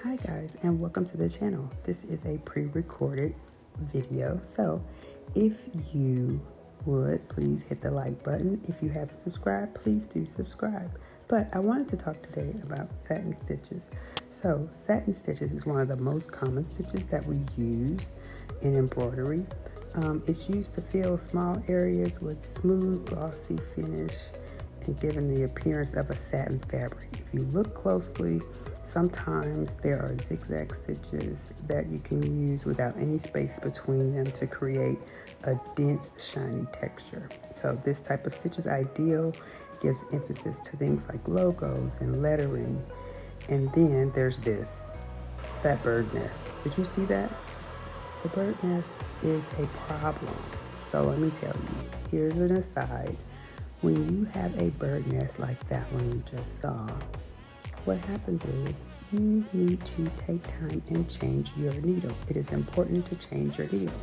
Hi guys, and welcome to the channel. This is a pre-recorded video, so if you would please hit the like button. If you haven't subscribed, please do subscribe. But I wanted to talk today about satin stitches. So satin stitches is one of the most common stitches that we use in embroidery. It's used to fill small areas with smooth glossy finish and giving the appearance of a satin fabric. If you look closely, sometimes there are zigzag stitches that you can use without any space between them to create a dense, shiny texture. So this type of stitch is ideal, gives emphasis to things like logos and lettering. And then there's that bird nest. Did you see that? The bird nest is a problem. So let me tell you, here's an aside. When you have a bird nest like that one you just saw, what happens is you need to take time and change your needle. It is important to change your needle.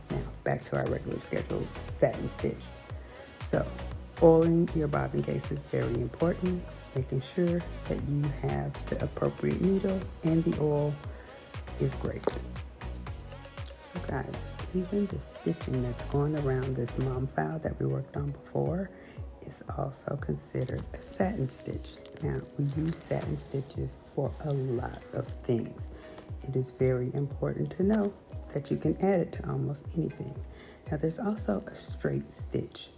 Now, back to our regular scheduled satin stitch. So, oiling your bobbin case is very important, making sure that you have the appropriate needle and the oil is great. So guys, even the stitching that's going around this mom file that we worked on before is also considered a satin stitch. Now, we use satin stitches for a lot of things. It is very important to know that you can add it to almost anything. Now, there's also a straight stitch.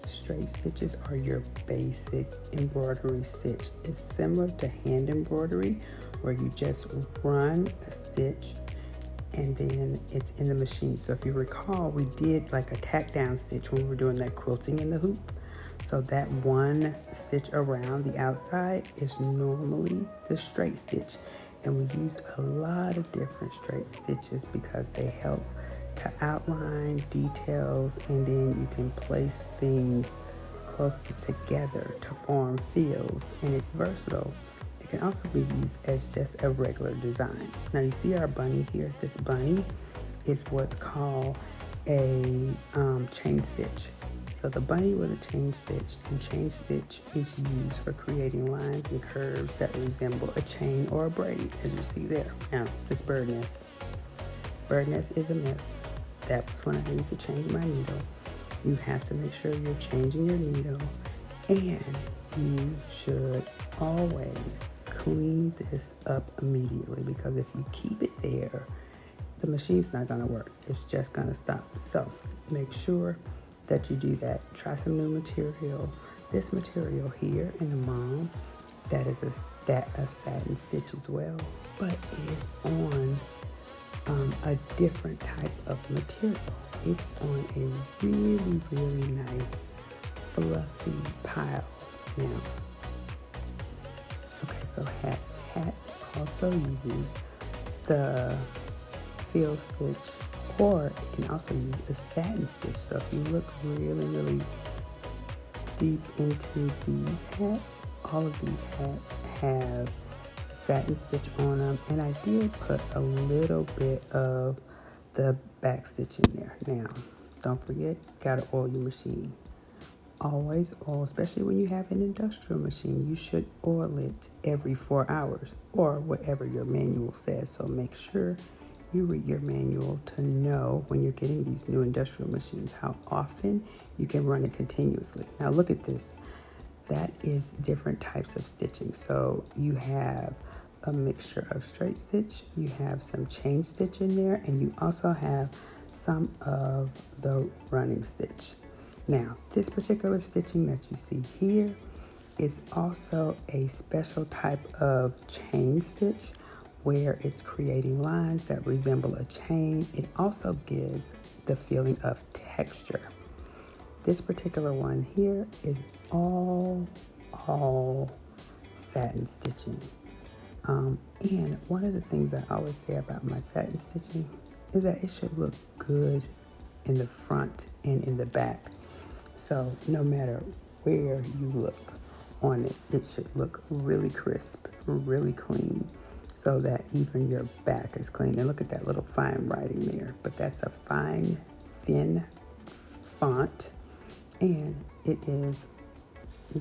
Straight stitches are your basic embroidery stitch. It's similar to hand embroidery, where you just run a stitch and then it's in the machine. So if you recall, we did like a tack down stitch when we were doing that quilting in the hoop. So that one stitch around the outside is normally the straight stitch. And we use a lot of different straight stitches because they help to outline details, and then you can place things closely together to form fields, and it's versatile. It can also be used as just a regular design. Now you see our bunny here. This bunny is what's called a chain stitch. So the bunny with a chain stitch, and chain stitch is used for creating lines and curves that resemble a chain or a braid, as you see there. Now, this bird nest. Bird nest is a mess. That was when I need to change my needle. You have to make sure you're changing your needle, and you should always clean this up immediately, because if you keep it there, the machine's not gonna work. It's just gonna stop. So make sure that you do that. Try some new material. This material here in the mom, that is a satin stitch as well, but it is on a different type of material. It's on a really, really nice fluffy pile. Now, okay, so hats also use the field stitch, or it can also use a satin stitch. So if you look really, really deep into these hats, all of these hats have satin stitch on them, and I did put a little bit of the back stitch in there. Now, don't forget, gotta oil your machine. Always oil, especially when you have an industrial machine. You should oil it every 4 hours, or whatever your manual says. So make sure you read your manual to know, when you're getting these new industrial machines, how often you can run it continuously. Now look at this. That is different types of stitching. So you have a mixture of straight stitch, you have some chain stitch in there, and you also have some of the running stitch. Now, this particular stitching that you see here is also a special type of chain stitch, where it's creating lines that resemble a chain. It also gives the feeling of texture. This particular one here is all satin stitching. And one of the things I always say about my satin stitching is that it should look good in the front and in the back. So no matter where you look on it, it should look really crisp, really clean, so that even your back is clean. And look at that little fine writing there, but that's a fine, thin font, and it is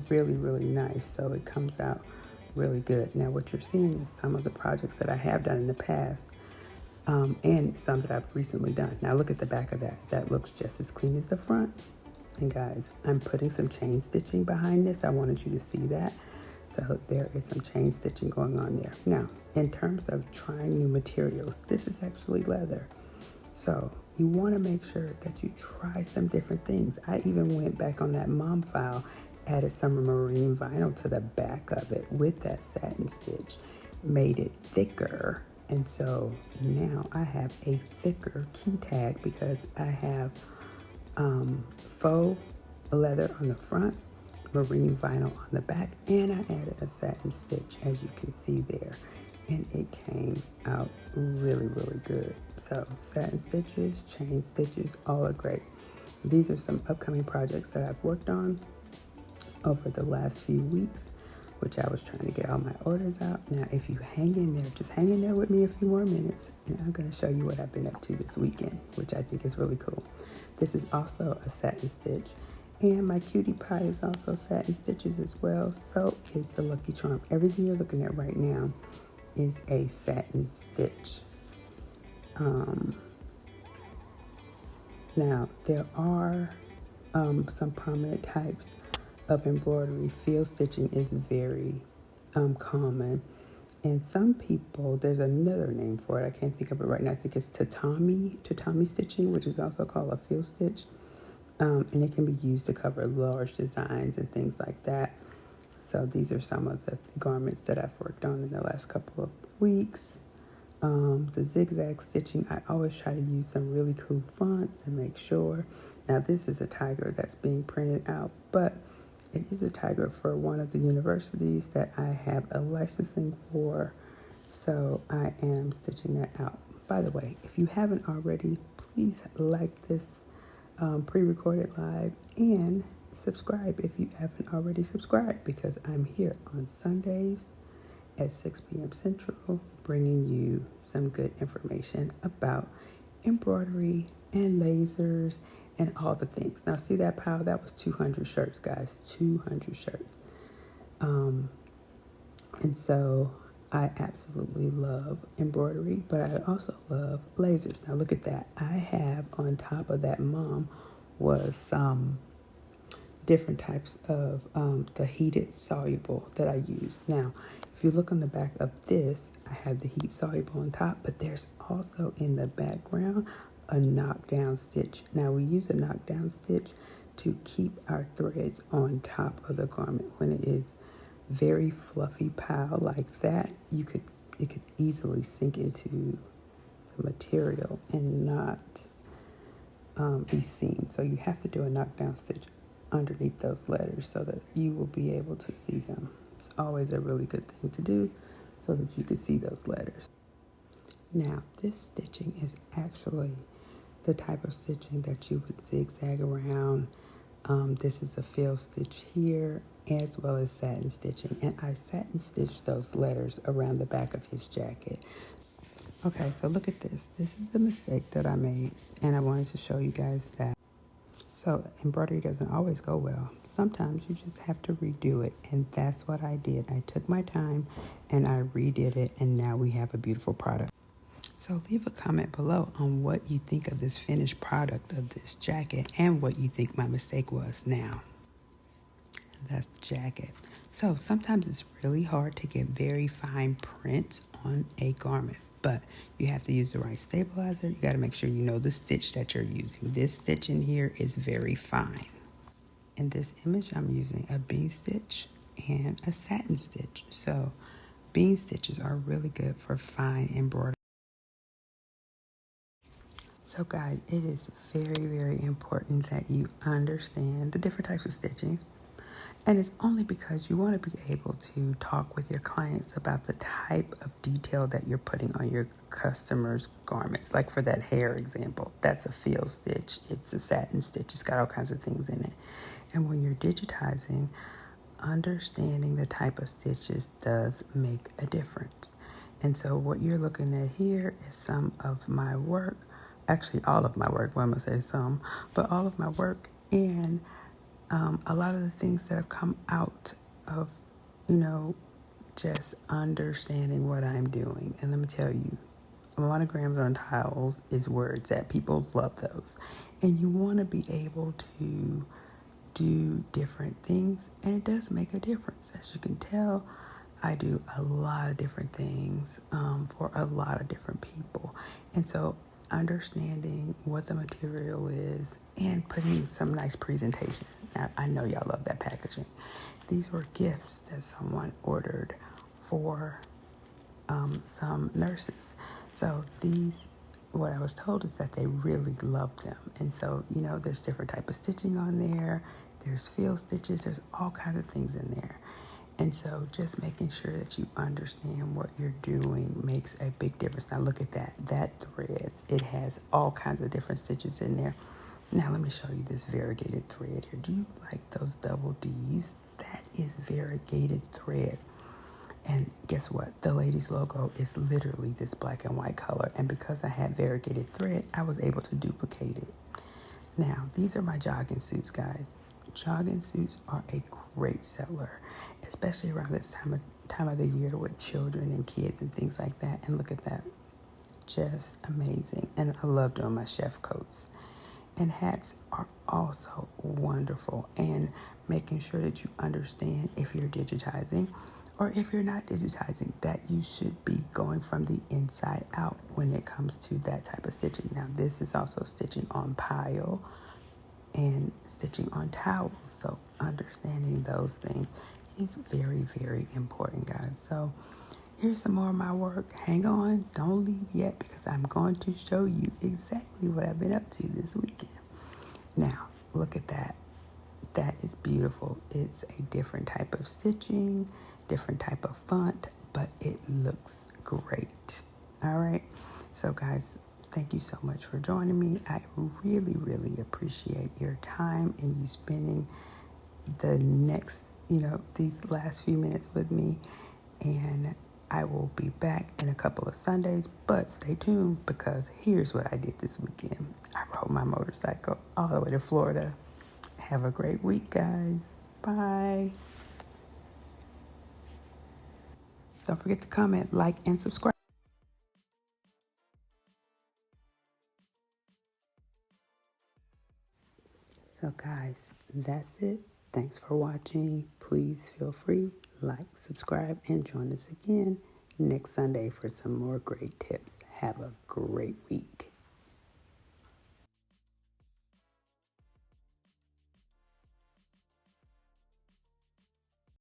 really, really nice. So it comes out really good. Now what you're seeing is some of the projects that I have done in the past, and some that I've recently done. Now look at the back of that. That looks just as clean as the front. And guys, I'm putting some chain stitching behind this. I wanted you to see that. So there is some chain stitching going on there. Now, in terms of trying new materials, this is actually leather. So you want to make sure that you try some different things. I even went back on that mom file, added some marine vinyl to the back of it with that satin stitch, made it thicker. And so now I have a thicker key tag because I have faux leather on the front, marine vinyl on the back, and I added a satin stitch, as you can see there, and it came out really, really good. So satin stitches, chain stitches, all are great. These are some upcoming projects that I've worked on over the last few weeks, which I was trying to get all my orders out. Now, if you hang in there, just hang in there with me a few more minutes, and I'm going to show you what I've been up to this weekend, which I think is really cool. This is also a satin stitch, and my cutie pie is also satin stitches as well. So is the Lucky Charm. Everything you're looking at right now is a satin stitch. Now, there are some prominent types of embroidery. Field stitching is very common. And some people, there's another name for it. I can't think of it right now. I think it's tatami stitching, which is also called a field stitch. And it can be used to cover large designs and things like that. So these are some of the garments that I've worked on in the last couple of weeks. The zigzag stitching, I always try to use some really cool fonts and make sure. Now this is a tiger that's being printed out, but it is a tiger for one of the universities that I have a licensing for. So I am stitching that out. By the way, if you haven't already, please like this pre-recorded live and subscribe if you haven't already subscribed, because I'm here on Sundays at 6 p.m. Central bringing you some good information about embroidery and lasers and all the things. Now see that pile? That was 200 shirts, guys. 200 shirts. And so I absolutely love embroidery, but I also love lasers. Now look at that. I have on top of that mom was some different types of the heated soluble that I use. Now, if you look on the back of this, I have the heat soluble on top, but there's also in the background a knockdown stitch. Now we use a knockdown stitch to keep our threads on top of the garment. When it is very fluffy pile like that, it could easily sink into the material and not be seen. So you have to do a knockdown stitch underneath those letters so that you will be able to see them. It's always a really good thing to do so that you can see those letters. Now, this stitching is actually the type of stitching that you would zigzag around. This is a field stitch here, as well as satin stitching. And I satin stitched those letters around the back of his jacket. Okay, so look at this. This is a mistake that I made, and I wanted to show you guys that. So embroidery doesn't always go well. Sometimes you just have to redo it, and that's what I did. I took my time and I redid it, and now we have a beautiful product. So leave a comment below on what you think of this finished product of this jacket and what you think my mistake was now. That's the jacket. So sometimes it's really hard to get very fine prints on a garment, but you have to use the right stabilizer. You got to make sure you know the stitch that you're using. This stitch in here is very fine. In this image, I'm using a bean stitch and a satin stitch. So bean stitches are really good for fine embroidery. So guys, it is very, very important that you understand the different types of stitching. And it's only because you want to be able to talk with your clients about the type of detail that you're putting on your customers' garments. Like for that hair example, that's a field stitch. It's a satin stitch. It's got all kinds of things in it. And when you're digitizing, understanding the type of stitches does make a difference. And so what you're looking at here is some of my work. Actually, all of my work. Well, I'm going to say some, but all of my work. And a lot of the things that have come out of, just understanding what I'm doing. And let me tell you, monograms on tiles is where it's at. People love those. And you want to be able to do different things, and it does make a difference. As you can tell, I do a lot of different things for a lot of different people. And so understanding what the material is and putting some nice presentation. Now, I know y'all love that packaging. These were gifts that someone ordered for some nurses. So these, what I was told is that they really love them. And so, you know, there's different type of stitching on there. There's field stitches. There's all kinds of things in there. And so just making sure that you understand what you're doing makes a big difference. Now look at that. That threads. It has all kinds of different stitches in there. Now let me show you this variegated thread here. Do you like those double D's? That is variegated thread. And guess what? The lady's logo is literally this black and white color. And because I had variegated thread, I was able to duplicate it. Now, these are my jogging suits, guys. Jogging suits are a great seller, especially around this time of the year with children and kids and things like that. And look at that. Just amazing. And I love doing my chef coats. And hats are also wonderful. And making sure that you understand if you're digitizing or if you're not digitizing, that you should be going from the inside out when it comes to that type of stitching. Now, this is also stitching on pile and stitching on towels. So understanding those things is very, very important, guys. So here's some more of my work. Hang on, don't leave yet, because I'm going to show you exactly what I've been up to this weekend. Now, look at that. That is beautiful. It's a different type of stitching, different type of font, but it looks great. All right. So guys, thank you so much for joining me. I really, really appreciate your time and you spending the next, these last few minutes with me. And I will be back in a couple of Sundays, but stay tuned, because here's what I did this weekend. I rode my motorcycle all the way to Florida. Have a great week, guys. Bye. Don't forget to comment, like, and subscribe. So guys, that's it. Thanks for watching. Please feel free, like, subscribe, and join us again next Sunday for some more great tips. Have a great week.